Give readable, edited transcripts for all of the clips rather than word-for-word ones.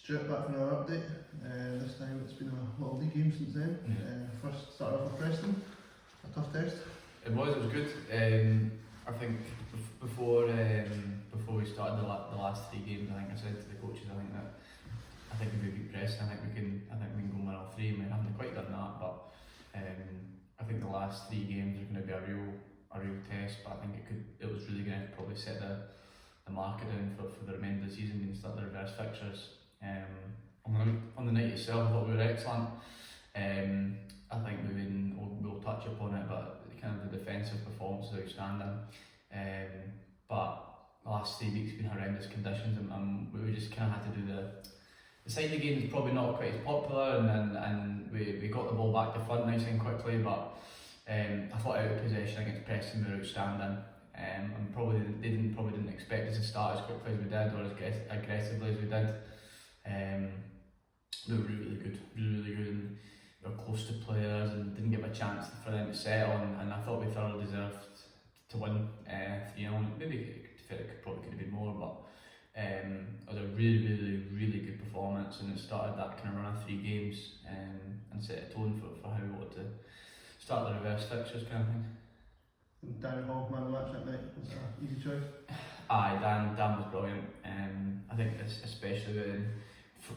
Stuart back for another update. This time it's been a little league game since then. First started off with Preston, a tough test. It was good. I think before we started the last 3 games, I think I said to the coaches, I think if we beat Preston, I think we can go win all 3. We haven't quite done that, but I think the last 3 games are going to be a real test. But I think it was really going to probably set the marker down for the remainder of the season and start the reverse fixtures. On the night itself, I thought we were excellent. I think we'll touch upon it, but kind of the defensive performance was outstanding. But the last 3 weeks have been horrendous conditions, and we just kind of had to do the side of the game is probably not quite as popular, and we got the ball back to front nice and quickly, but I thought out of possession against Preston we were outstanding. And they didn't expect us to start as quickly as we did or as aggressively as we did. They were really good, and we were close to players and didn't give a chance for them to settle, and I thought we thoroughly deserved to win 3-0. Maybe it probably could have been more, but it was a really good performance, and it started that kind of run of 3 games and set a tone for how we wanted to start the reverse fixtures kind of thing. And Darren Hall, man of the match that night, was that an easy choice? Aye, Dan was brilliant. I think especially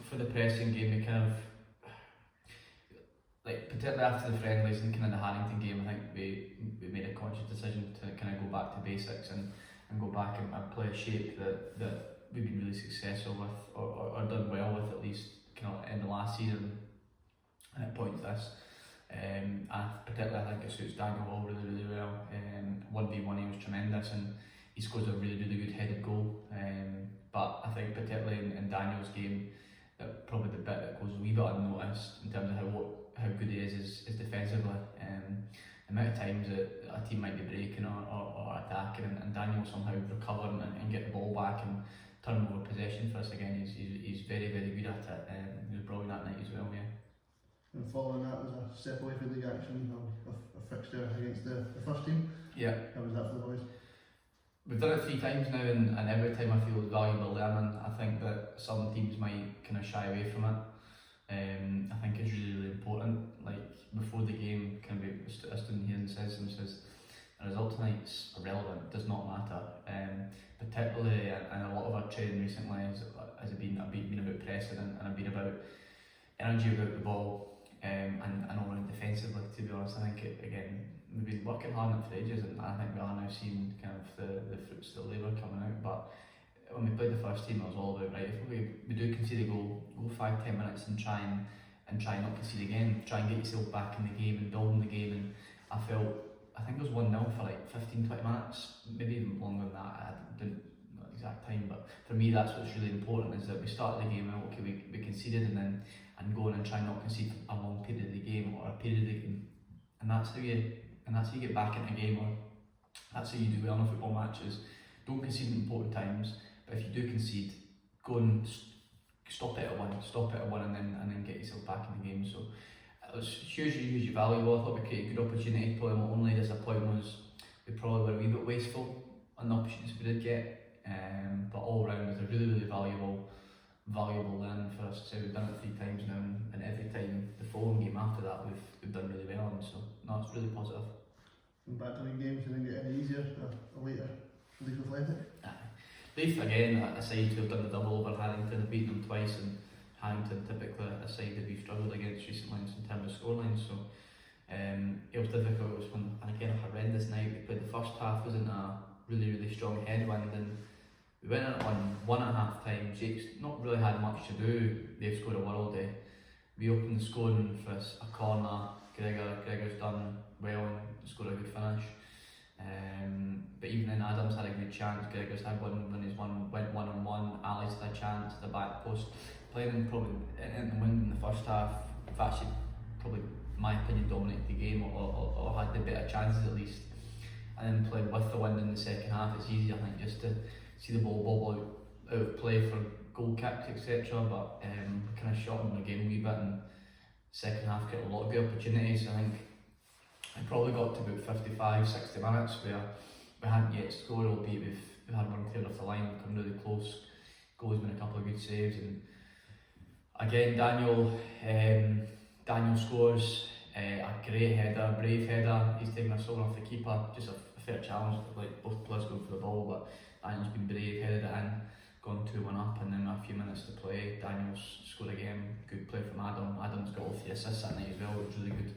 for the Preston game, we kind of, like particularly after the friendlies and kind of the Harrington game, I think we made a conscious decision to kind of go back to basics and go back and play a shape that we've been really successful with, or done well with, at least kind of in the last season, and it points this. And particularly I think it suits Daniel Hall really well. 1v1 he was tremendous, and he scores a really good headed goal. But I think particularly in Daniel's game, that probably the bit that goes a wee bit unnoticed in terms of how good he is defensively. The amount of times that a team might be breaking or attacking, and Daniel somehow recover and get the ball back and turn over possession for us again. He's very good at it. He was brilliant that night as well. Yeah. And following that was a step away for league action, a fixture against the first team. Yeah. How was that for the boys? We've done it 3 times now, and every time I feel it's valuable learning. I think that some teams might kind of shy away from it. I think it's really important. Like before the game, kind of I stood in here and says the result tonight's irrelevant, does not matter. Particularly, and a lot of our training recently has been about pressing and been about energy without the ball. And all around defensively, to be honest. I think again we've been working hard on it for ages, and I think we are now seeing kind of the fruits of the labour coming out. But when we played the first team, it was all about, right, if we do concede a goal, go 5-10 minutes and try not concede again, try and get yourself back in the game and building the game. And I think it was 1-0 for like 15-20 minutes, maybe even longer than that. I didn't know the exact time, but for me that's what's really important, is that we start the game out, okay, we conceded, and go on and try not concede a long period of the game or a period of the game, and that's how you get back into a game, or that's how you do well in football matches. Don't concede in important times, but if you do concede, go and stop it at 1, and then get yourself back in the game. So it was hugely valuable. I thought we created a good opportunity to play. My only disappointment was we probably were a wee bit wasteful on the opportunities we did get, but all round it was a really valuable learning for us. So we've done it 3 times now, and every time the following game after that we've done really well, and so no, it's really positive. And back to league games, you didn't get any easier a later Leith Athletic? Leith again, a side who have done the double over Harrington, have beaten them twice, and Harrington typically a side that we've struggled against recently in terms of scorelines. So it was difficult. It was again a horrendous night. We played the first half was in a really strong headwind, and we went on 1 at half time. Jake's not really had much to do. They've scored a worldie. We opened the scoring for a corner. Gregor's done well and scored a good finish. But even then, Adams had a good chance. Gregor's had one when he's went 1-on-1. Ali's had a chance at the back post. Playing in the wind in the first half, we've actually probably, in my opinion, dominated the game or had the better chances at least. And then playing with the wind in the second half, it's easy, I think, just to see the ball bobble out of play for goal kicks, etc. But kind of shot in the game a wee bit, and second half got a lot of good opportunities. I think I probably got to about 55-60 minutes where we hadn't yet scored, albeit we had one clear off the line, come really close. Goal's been a couple of good saves, and Again, Daniel scores a great header, brave header. He's taken a soul off the keeper, just a fair challenge, like both players going for the ball, but Daniel's been brave, headed it in, gone 2-1 up, and then a few minutes to play, Daniel's scored again. Good play from Adam. Adam's got all 3 assists that night as well, which was really good.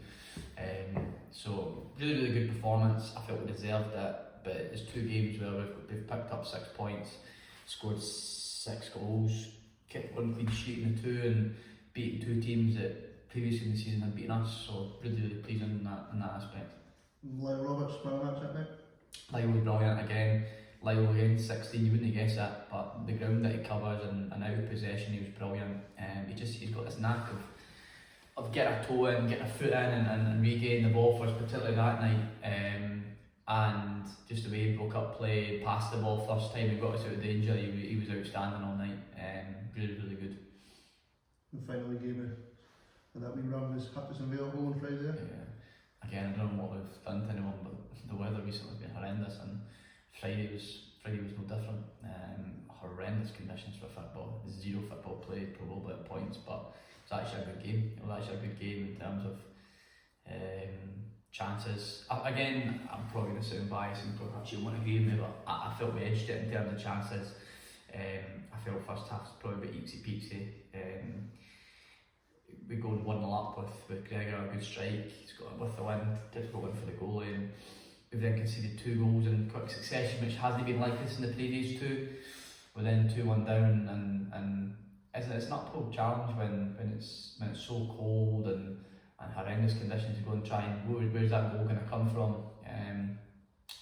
So really good performance. I felt we deserved it, but it's 2 games where we've picked up 6 points, scored 6 goals, kept 1 clean sheet in the 2, and beaten 2 teams that previously in the season had beaten us. So really pleasing in that aspect. Lyall Roberts, man of the match that night. Lyall was brilliant again. Lyall again, 16, you wouldn't guess it, but the ground that he covers and out of possession, he was brilliant. He's got this knack of getting a toe in, getting a foot in, and regaining the ball for us, particularly that night. And just the way he broke up play, passed the ball first time he got us out of danger, he was outstanding all night. Really good. And finally gave it that wee run was Hutchison Vale home on Friday. Yeah. Again, I don't know what we've done to anyone, but the weather recently has been horrendous, and Friday was no different. Horrendous conditions for football. 0 football played probably at points, but it was actually a good game. It was actually a good game in terms of chances. Again, I'm probably going to sound biased and perhaps you won't agree with me, but I felt we edged it in terms of chances. I felt first half was probably a bit eaksy-peaksy. We go 1-0 up with Gregor, a good strike. He's got with the wind, difficult win for the goalie, and we've then conceded 2 goals in quick succession, which hasn't been like this in the previous 2. We're then 2-1 down, and it's an uphill challenge when it's so cold and horrendous conditions. You go and try and where's that goal going to come from?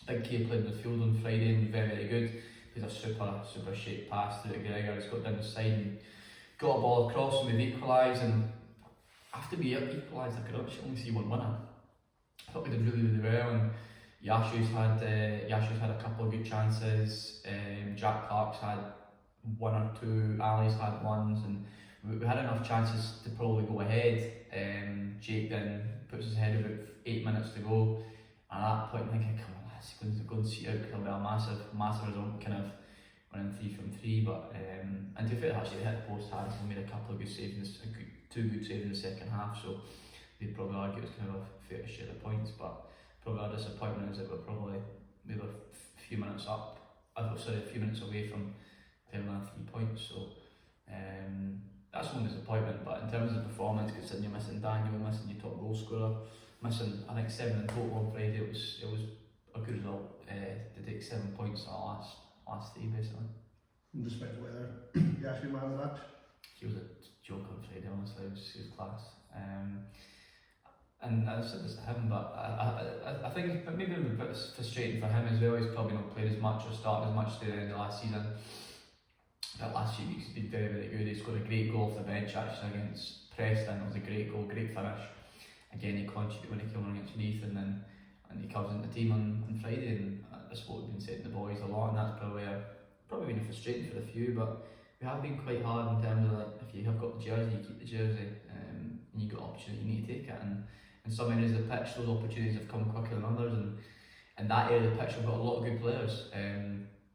Big K played midfield on Friday and was very good. He's a super shaped pass through to Gregor. He's got down the side and got a ball across, and we've equalised. And after we equalised, I could actually only see 1 winner. I thought we did really well, and Jasiu's had a couple of good chances. Jack Clark's had 1 or 2. Ali's had ones, and we had enough chances to probably go ahead. Jake then puts his head about 8 minutes to go, and at that point I'm thinking, come on lads, go and see out, because it'll be a massive result, kind of running 3 from 3. But and to be fair, actually they hit the post hard, and made a couple of good saves, 2 good saves in the second half, so they'd probably argue it was kind of a fair share of points. But probably our disappointment is that we're probably maybe a few minutes away from playing on 3 points. So that's one disappointment. But in terms of performance, considering you're missing Daniel, missing your top goal scorer, missing I think 7 in total on Friday, it was a good result to take 7 points in the last 3 basically. And despite the weather, you actually man of the match. He was a joke on Friday, honestly. He was class. And I said this to him, but I think maybe a bit frustrating for him as well. He's probably not played as much or started as much in the last season. That last few weeks he's been very good. He scored a great goal off the bench actually against Preston. It was a great goal, great finish. Again, he contributed when he came on against Leith, and he comes into the team on Friday, and that's what we've been saying to the boys a lot, and that's probably been frustrating for a few, but we have been quite hard in terms of like, if you have got the jersey, you keep the jersey, and you got opportunity, you need to take it. And in some areas of the pitch, those opportunities have come quicker than others, and in that area of the pitch we've got a lot of good players.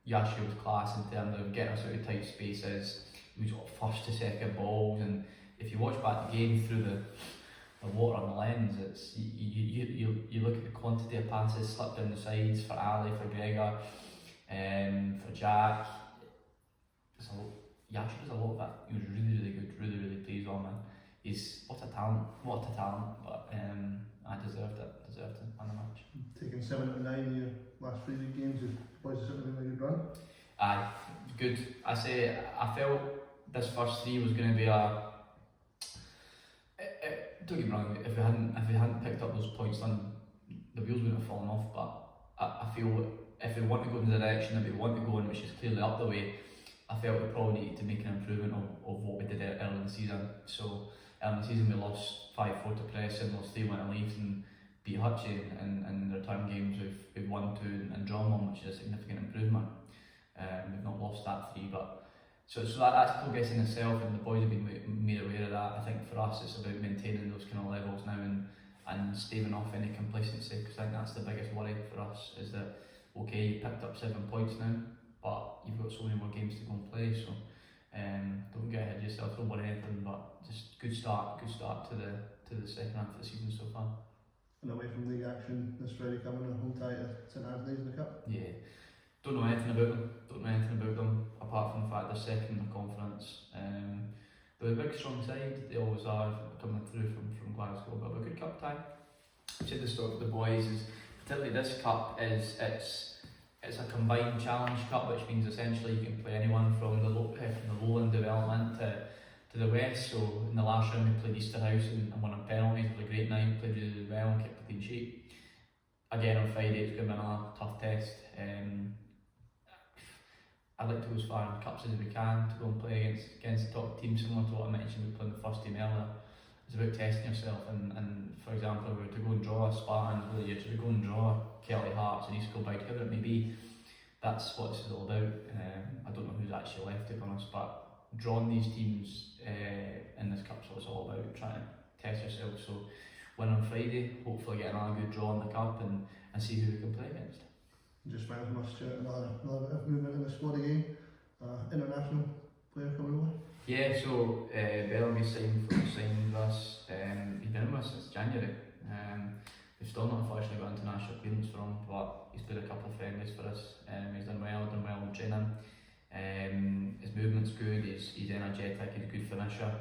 Jasiu was class in terms of getting us out of tight spaces. He was first to second balls, and if you watch back the game through the water on the lens, it's you look at the quantity of passes slipped down the sides for Ali, for Gregor, for Jack. Jasiu does a lot of that. He was really good, really pleased on him. He's what a talent, but I deserved it on the match. Taking 7 out of 9 in your last 3 league games, the boys are certainly doing a good run. Aye, good. I felt this first 3 was going to be a. Don't get me wrong, if we hadn't picked up those points, then the wheels wouldn't have fallen off. But I feel if we want to go in the direction that we want to go in, which is clearly up the way, I felt we probably needed to make an improvement of what we did early in the season. So early in the season we lost 5-4 to Preston, lost 3-1 to Leith, and beat Hutchie, and in the return games we've won 2 and drawn 1, which is a significant improvement. We've not lost that 3, but so that's progress in itself, and the boys have been made aware of that. I think for us it's about maintaining those kind of levels now and staving off any complacency, because I think that's the biggest worry for us, is that okay, you picked up 7 points now, but you've got so many more games to go and play, so Don't get ahead of yourself, don't worry anything, but just good start to the second half of the season so far. And away from league action this Friday coming, a home tie to St Anthony's in the Cup. Yeah, don't know anything about them, apart from the fact they're second in the conference. They're a big strong side, they always are coming through from Glasgow, but a good cup tie. I said this about the boys, is particularly this cup it's a combined challenge cup, which means essentially you can play anyone from the lowland development to the west. So in the last round we played Easterhouse and won on penalties, played a great night, played really well and kept a clean sheet. Again on Friday it's going to be another tough test. I'd like to go as far in cups as we can to go and play against the top teams, similar to what I mentioned we playing the first team earlier. It's about testing yourself, and for example, if we were to go and draw Spartans, whether you're to go and draw Kelly Hearts and East Kilbride, whoever it may be, that's what this is all about. I don't know who's actually left, to be honest, but drawing these teams in this cup is what it's all about, trying to test yourself. So win on Friday, hopefully get another good draw in the cup and see who we can play against. Just finally from us, Stuart, another bit of movement in the squad again. International player coming over. Yeah, so Bellamie signed with us. He's been with us since January. We've still not unfortunately got international clearance for him, but he's played a couple of friendlies for us. He's done well in training. His movement's good, he's energetic, he's a good finisher.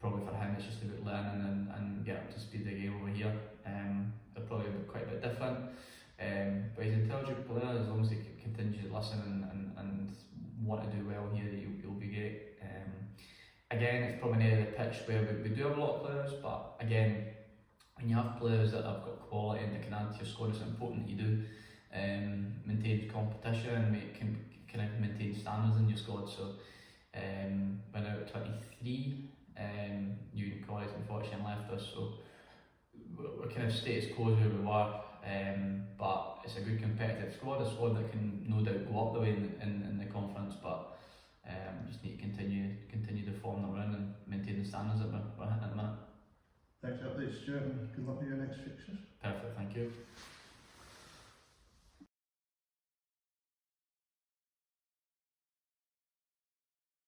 Probably for him it's just about learning and getting up to speed the game over here. They're probably quite a bit different. But he's an intelligent player, as long as he continues to listen and want to do well here, he'll be great. Again, it's probably an area of the pitch where we do have a lot of players, but again, when you have players that have got quality and they can add to your squad, it's important that you do maintain competition and kind of maintain standards in your squad. So when out at 23, Union College unfortunately left us, so we're kind of status quo where we were. But it's a good competitive squad, a squad that can no doubt go up the way in the conference, but just need to continue the form that we're in and maintain the standards that we're hitting at the minute. Thanks for the update, Stuart, and good luck with your next